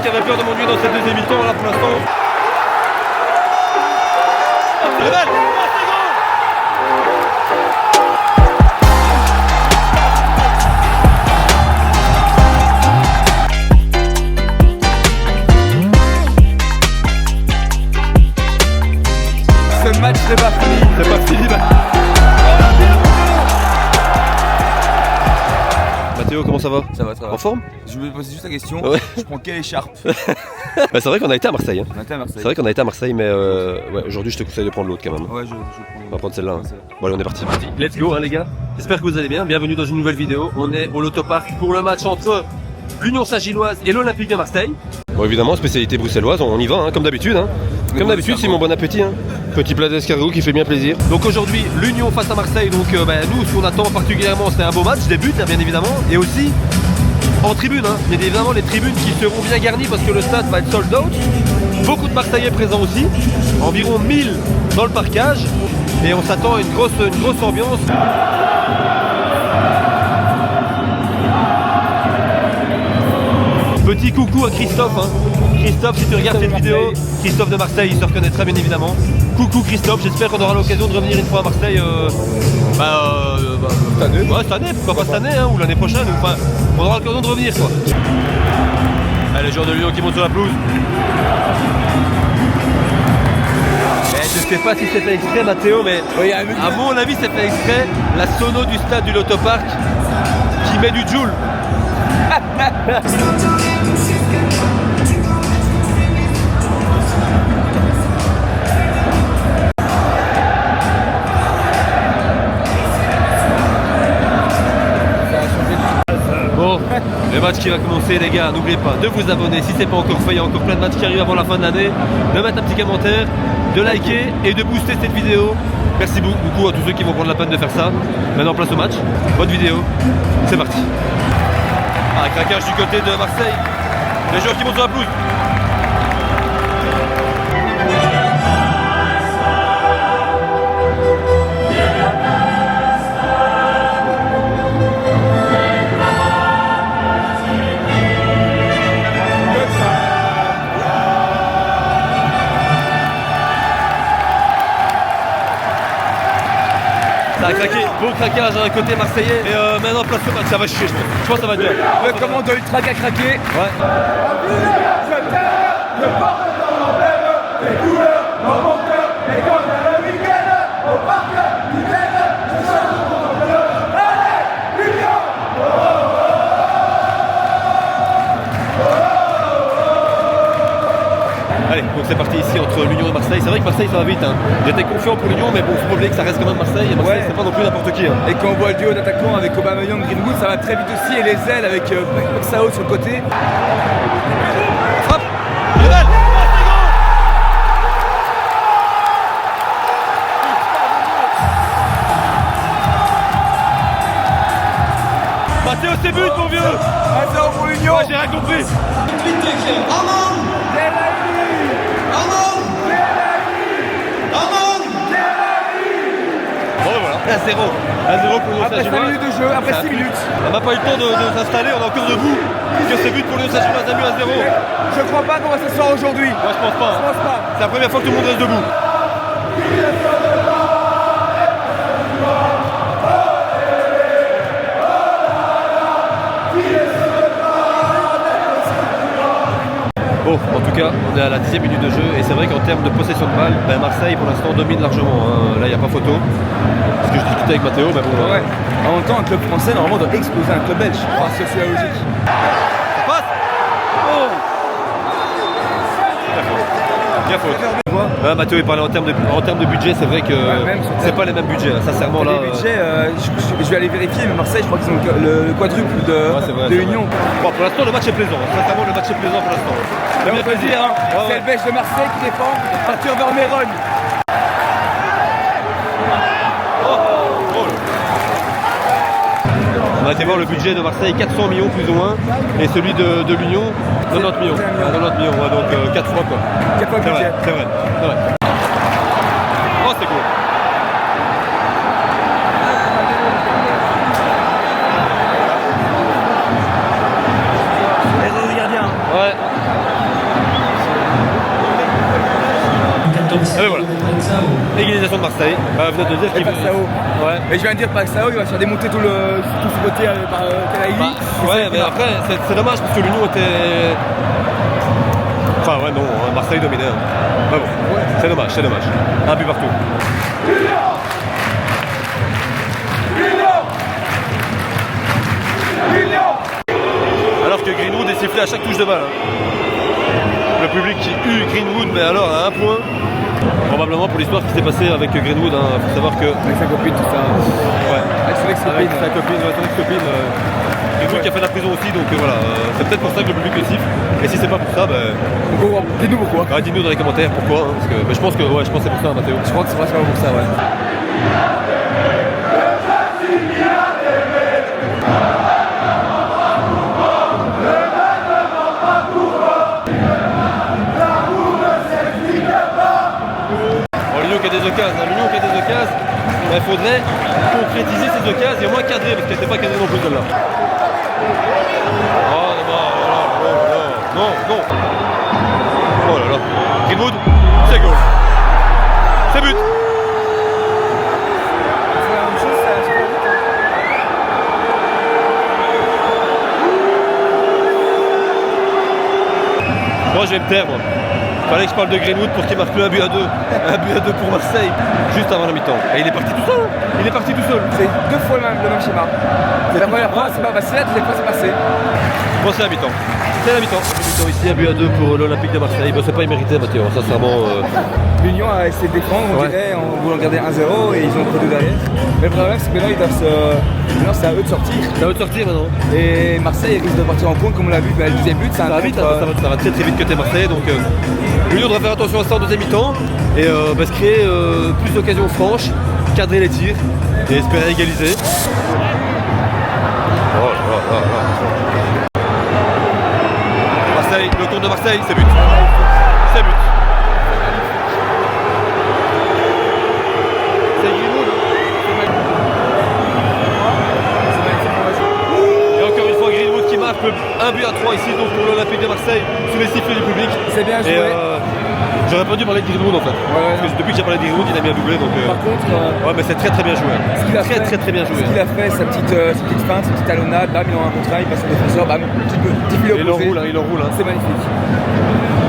qui avait peur de m'ennuyer dans cette deuxième mi-temps là pour l'instant. C'est belle. Ce match n'est pas fini. C'est pas fini. Mathéo, comment ça va? Ça va, ça va. En forme? Je me posais juste la question, Ouais. je prends quelle écharpe? Bah, c'est vrai qu'on a été à Marseille. Hein. On était à Marseille. C'est vrai qu'on a été à Marseille, mais ouais, aujourd'hui je te conseille de prendre l'autre quand même. Ouais, je On va prendre celle-là. Hein. celle-là. Bon, allez, on est parti. Let's go, hein, les gars. J'espère que vous allez bien. Bienvenue dans une nouvelle vidéo. On est au Lotopark pour le match entre l'Union Saint-Gilloise et l'Olympique de Marseille. Bon, évidemment, spécialité bruxelloise, on y va, hein, comme d'habitude. Hein. Comme d'habitude, c'est mon bon appétit. Hein. Petit plat d'escargot qui fait bien plaisir. Donc aujourd'hui, l'Union face à Marseille. Donc nous, ce qu'on attend particulièrement, c'est un beau match, des buts, hein, bien évidemment. Et aussi en tribune. Hein. Bien évidemment, les tribunes qui seront bien garnies parce que le stade va être sold out. Beaucoup de Marseillais présents aussi. Environ 1000 dans le parkage. Et on s'attend à une grosse ambiance. Petit coucou à Christophe. Hein. Christophe, si tu regardes cette vidéo, Christophe de Marseille, il se reconnaîtra bien évidemment. Coucou Christophe, j'espère qu'on aura l'occasion de revenir une fois à Marseille. Cette année. Ouais, cette année, pourquoi pas cette année, hein, ou l'année prochaine. Enfin, on aura l'occasion de revenir quoi. Allez, les joueurs de Lyon qui montent sur la pelouse. Je sais pas si c'est fait exprès Mathéo, mais à mon avis c'est fait exprès. La sono du stade du Lotopark qui met du joule. Bon, le match qui va commencer les gars, n'oubliez pas de vous abonner si c'est pas encore fait, il y a encore plein de matchs qui arrivent avant la fin de l'année, de mettre un petit commentaire, de liker et de booster cette vidéo. Merci beaucoup à tous ceux qui vont prendre la peine de faire ça. Maintenant place au match, bonne vidéo, c'est parti. Ah, craquage du côté de Marseille, les joueurs qui montent sur la pelouse. Ça a craqué, beau craquage côté marseillais. Et maintenant place au match, ça va chier, je pense que ça va être bien. Le commando ultra qui a craqué. Ouais. Allez, donc c'est parti ici entre l'Union et Marseille. C'est vrai que Marseille ça va vite. Hein. J'étais confiant pour l'Union, mais bon, faut pas oublier que ça reste quand même Marseille. Et Marseille, c'est pas non plus n'importe qui. Hein. Et quand on voit le duo d'attaquants avec Aubameyang, Greenwood, ça va très vite aussi. Et les ailes avec Sao sur le côté. Frappe, le bal. Mathéo, c'est but, mon vieux. 1-0 pour l'Union. Moi, j'ai rien compris. Bon, voilà. 1-0 pour l'Union Après 5 Saint-Gilloise. minutes de jeu, après 6 minutes. On n'a pas eu le temps de s'installer, on est encore debout. Parce que c'est but pour l'Union Saint-Gilloise, a mis 1-0. Je crois pas qu'on va s'asseoir aujourd'hui. Moi, je pense pas. Je pense pas. C'est la première fois que tout le monde reste debout. Bon, en tout cas, on est à la 10e minute de jeu et c'est vrai qu'en termes de possession de balle, ben Marseille pour l'instant domine largement. Hein. Là, il n'y a pas photo. Parce que je discutais avec Mathéo, mais bon. Ouais. En même temps, un club français normalement doit exploser un club belge. Enfin, c'est la logique. Ça passe. Oh. Bien faute. Mathéo il parlait en termes de budget, c'est vrai que c'est pas les mêmes budgets. Hein. Sincèrement là. Les budgets, je vais aller vérifier, mais Marseille, je crois qu'ils ont le quadruple de l'Union. Bon, pour l'instant, le match est plaisant. Sincèrement, le match est plaisant pour l'instant. C'est bien plaisir, hein. C'est le Belge de Marseille qui défend. Arthur Vermeeren. On a été voir le budget de Marseille, 400 millions plus ou moins, et celui de l'Union, 90 millions. 90 millions, ouais, donc 4 fois quoi. 4 fois le budget. C'est vrai. Oh, c'est cool. Erreur du gardien. Ouais. l'organisation de Marseille. Vous venez de dire qu'il Paxao. Ouais. Et je viens de dire Paxao, il va se faire démonter tout ce côté par Kelaïli. Ouais, mais après, c'est dommage parce que l'Union était. Enfin, ouais, non, Marseille dominait. Mais bon, c'est dommage, c'est dommage. Un but partout. Alors que Greenwood est sifflé à chaque touche de balle. Le public qui hue Greenwood, mais alors à un point. Probablement pour l'histoire qui s'est passée avec Greenwood. Il faut savoir que. Avec sa copine, tout ça. Ouais. Avec son ex-copine. Avec sa copine, son ex-copine. Greenwood qui a fait la prison aussi, donc voilà. C'est peut-être pour ça que le public le siffle. Et si c'est pas pour ça, Dis-nous pourquoi. Dis-nous dans les commentaires pourquoi. Parce que, je pense que c'est pour ça, Mathéo. Je crois que c'est vraiment pour ça, ouais. L'Union qui a des occasions, mais il faudrait concrétiser ces occasions et au moins cadrer, parce qu'elle n'était pas cadrée non plus celle-là. Oh non. Oh là là. Greenwood, c'est goal. C'est but. Moi je vais me taire, moi. Fallait que je parle de Greenwood pour qu'il marque un but à 2. Un but à 2 pour Marseille, juste avant la mi-temps. Et il est parti tout seul. C'est deux fois le même schéma. C'est la première fois, c'est pas passé, la deuxième fois, c'est passé. Bon, c'est la mi-temps. Mi-temps ici, un but à 2 pour l'Olympique de Marseille. C'est pas immérité, Mathéo, sincèrement. L'Union a essayé de défendre, on dirait, en voulant garder 1-0 et ils ont pris 2 derrière. Mais le problème, c'est que maintenant, ils doivent maintenant, c'est à eux de sortir. C'est à eux de sortir maintenant. Et Marseille risque de partir en compte, comme on l'a vu. Le deuxième but, c'est un vite, ça va très très vite côté Marseille. Donc l'Union devrait faire attention à ça en deuxième mi-temps et se créer plus d'occasions franches, cadrer les tirs et espérer égaliser. Oh là. Marseille, le compte de Marseille, c'est but. C'est but. C'est Greenwood. Et encore une fois Greenwood qui marque un but à 3 ici donc pour l'Olympique de Marseille sous les sifflets du public. C'est bien joué. J'aurais pas dû parler de Greenwood en fait. Parce que depuis que j'ai parlé de Greenwood, il a mis un doublé donc. Par contre, ouais mais c'est très bien joué. Très bien joué. Ce qu'il a fait, sa petite feinte, sa petite talonnade, bam, il en a un contre un, il passe au défenseur, bam, petit filet opposé. Il enroule. C'est magnifique.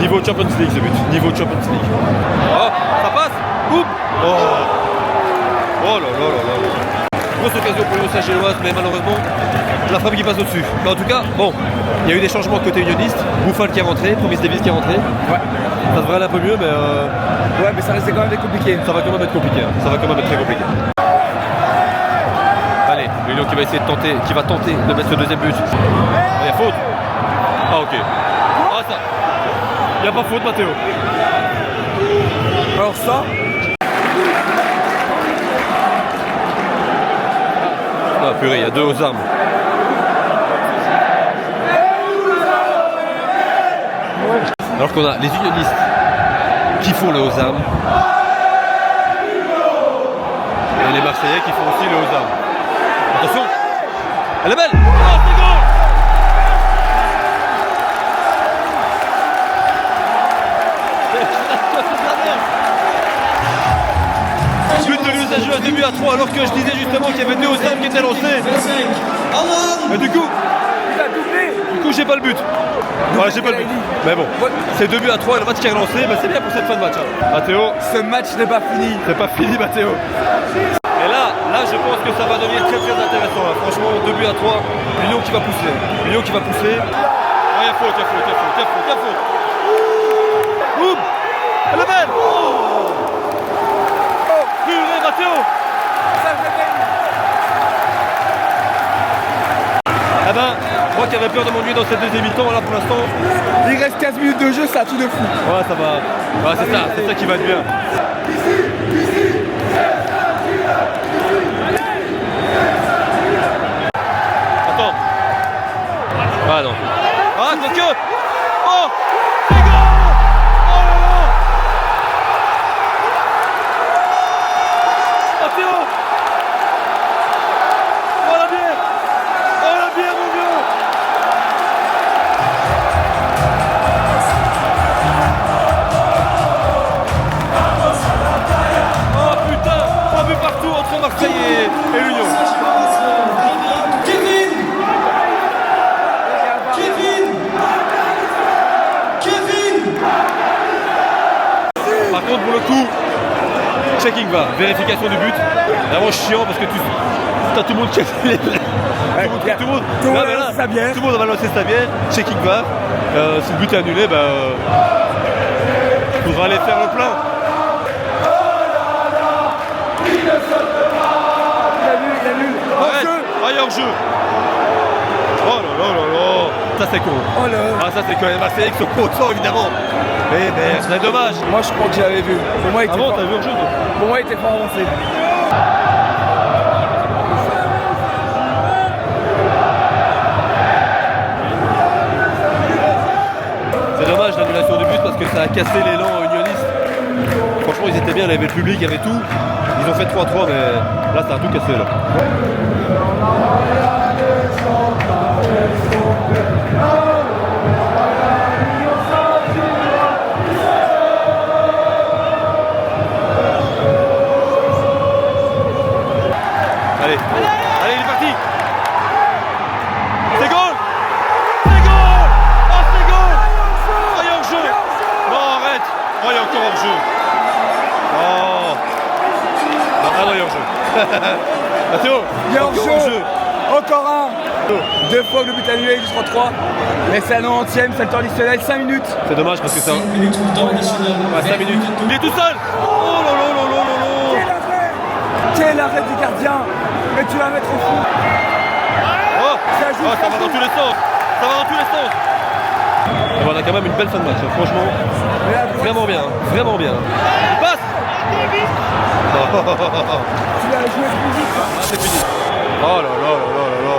Niveau Champions League ce but. Niveau Champions League. Oh, ça passe. Boum. Oh là. Grosse occasion pour l'Union Saint-Gilloise, mais malheureusement, la frappe qui passe au-dessus. Mais en tout cas, bon, il y a eu des changements côté unioniste. Bouffal qui est rentré, Promis Davis qui est rentré. Ouais. Ça devrait aller un peu mieux, mais. Ouais, mais ça restait quand même compliqué. Ça va quand même être compliqué. Ça va quand même être très compliqué. Allez, l'Union qui va essayer de tenter, qui va tenter de mettre ce deuxième but. Il y a faute. Ah, ok. Ah, ça. Il n'y a pas faute, Mathéo. Alors ça. Ah purée, il y a 2 aux armes. Alors qu'on a les unionistes qui font le aux armes et les Marseillais qui font aussi le aux armes. Attention, elle est belle. Oh, c'est goal. But de l'USAG à 2 buts à 3 alors que je disais justement qu'il y avait 2 aux armes qui étaient lancés. Et du coup j'ai pas le but. Voilà, j'ai pas le but. Mais bon, c'est 2 buts à 3 et le match qui est relancé, bah c'est bien pour cette fin de match. Mathéo. Ce match n'est pas fini. C'est pas fini, Mathéo. Et là, je pense que ça va devenir très intéressant. Là. Franchement, 2 buts à 3, l'Union qui va pousser. L'Union qui va pousser. Oh, il y a faute. Boum. Elle est belle. Oh, purée, Mathéo. Eh ben, moi qui avais peur de m'ennuyer dans cette deuxième mi-temps, là pour l'instant. Il reste 15 minutes de jeu, c'est un truc de fou. Ouais, ça va. Ouais, c'est ça qui va être bien. Attends. Ah non. Ah, quoique. Oh, c'est goal. Oh là là. Mathéo. Oh checking VAR, vérification du but. Vraiment chiant parce que t'as tout le monde qui tout le monde va lancer sa bière. Tout le monde va lancer sa bière, checking VAR. Si le but est annulé, il faudra aller faire le plein. Arrête. Ah, il y a hors-jeu. Oh là là là là. Ça c'est con. Oh là. Ah ça c'est quand même assez avec ce poteau évidemment. Mais c'est dommage. Moi je crois que j'avais vu. Pour moi il était Avant fort. t'as vu hors-jeu toi? Pour moi il était fort avancé. C'est dommage l'annulation du but parce que ça a cassé l'élan unioniste. Franchement ils étaient bien, il y avait le public, il y avait tout. Ils ont fait 3-3 mais là ça a tout cassé là. Allez, allez, il est parti. C'est goal. C'est goal. Oh, c'est goal. Oh, il y a hors-jeu. Non, arrête. Oh, il y a encore hors-jeu. Oh. Ah non, il y a hors-jeu. Mathéo, Il y a encore hors-jeu. Encore un. 2 fois que le but annulé, il 3-3. Mais c'est à 90e, c'est le temps additionnel, 5 minutes. c'est dommage parce que ça. 5 minutes pour le temps additionnel. 5 minutes. Il est tout seul. Oh là là là là là là. Quel arrêt du gardien. Mais tu vas mettre au fond. Oh, Ça joue ça va dans tous les sens. Ça va dans tous les sons. On a quand même une belle fin de match, hein. Franchement. Vraiment bien, hein. Vraiment bien. Il passe. Tu l'as joué plus vite. C'est fini. Oh là là là là là là.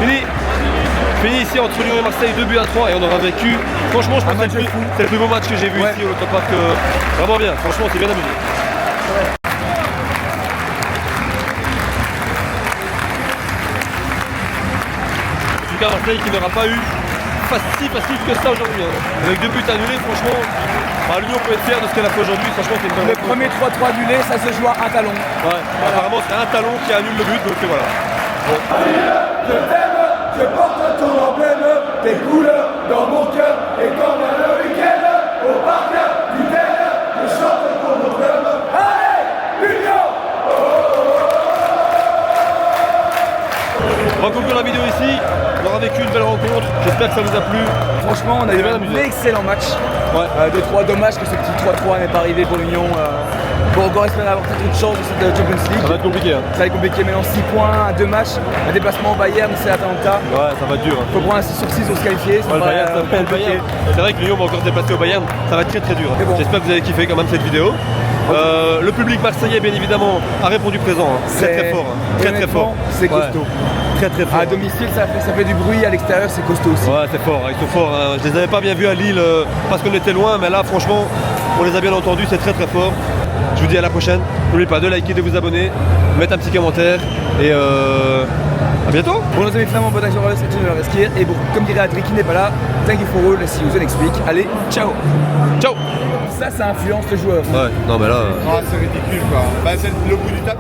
Fini. Fini ici entre Lyon et Marseille, 2-3 et on aura vécu. Franchement, je pense que c'est le plus beau match que j'ai vu ici au Autopark. Vraiment bien, franchement, c'est bien amusé. En tout cas, Marseille qui n'aura pas eu si facile que ça aujourd'hui. Hein. Avec 2 buts annulés, franchement, Lyon peut être fier de ce qu'elle a fait aujourd'hui. Franchement, c'est une bonne Le premier 3-3 annulé, ça se joue à un talon. Ouais, apparemment, c'est un talon qui annule le but, donc voilà. Bon. Je t'aime, je porte ton emblème, tes couleurs dans mon cœur, et quand vient le week-end, au parc du Tel, je chante pour mon club. Allez, Union! On va conclure la vidéo ici. On aura vécu une belle rencontre. J'espère que ça vous a plu. Franchement, on a eu bien un amusé. excellent match. Ouais. 2-3, dommage que ce petit 3-3 n'est pas arrivé pour l'Union. Pour encore espérer avoir peut-être une chance de cette Champions League. Ça va être compliqué. Hein. Ça va être compliqué, maintenant 6 points, 2 matchs, un déplacement au Bayern, c'est Atalanta. Ouais, ça va être dur. Hein. Faut prendre un 6 sur 6 pour se qualifier. Ouais, le Bayern, ça va être le Bayern. C'est vrai que Lyon va encore se déplacer au Bayern. Ça va être très très dur. Hein. Mais bon. J'espère que vous avez kiffé quand même cette vidéo. Le public marseillais, bien évidemment, a répondu présent. Hein. Très très fort. Hein. Très très fort. C'est costaud. Ouais. Très très fort. À domicile, ça fait du bruit, à l'extérieur, c'est costaud aussi. Ouais, c'est fort, hein. Ils sont forts. Hein. Je les avais pas bien vus à Lille parce qu'on était loin, mais là, franchement, on les a bien entendus, c'est très très fort. Je vous dis à la prochaine. N'oubliez pas de liker, de vous abonner, mettre un petit commentaire et à bientôt. Pour nos amis flamands, bon action, c'est une heure esquire. Et bon, comme dirait Adrien qui n'est pas là, thank you for all, see you, the next week. Allez, ciao. Ciao. Ça influence le joueur. Ouais, non mais là. Ah, c'est ridicule quoi. Bah, c'est le bout du table.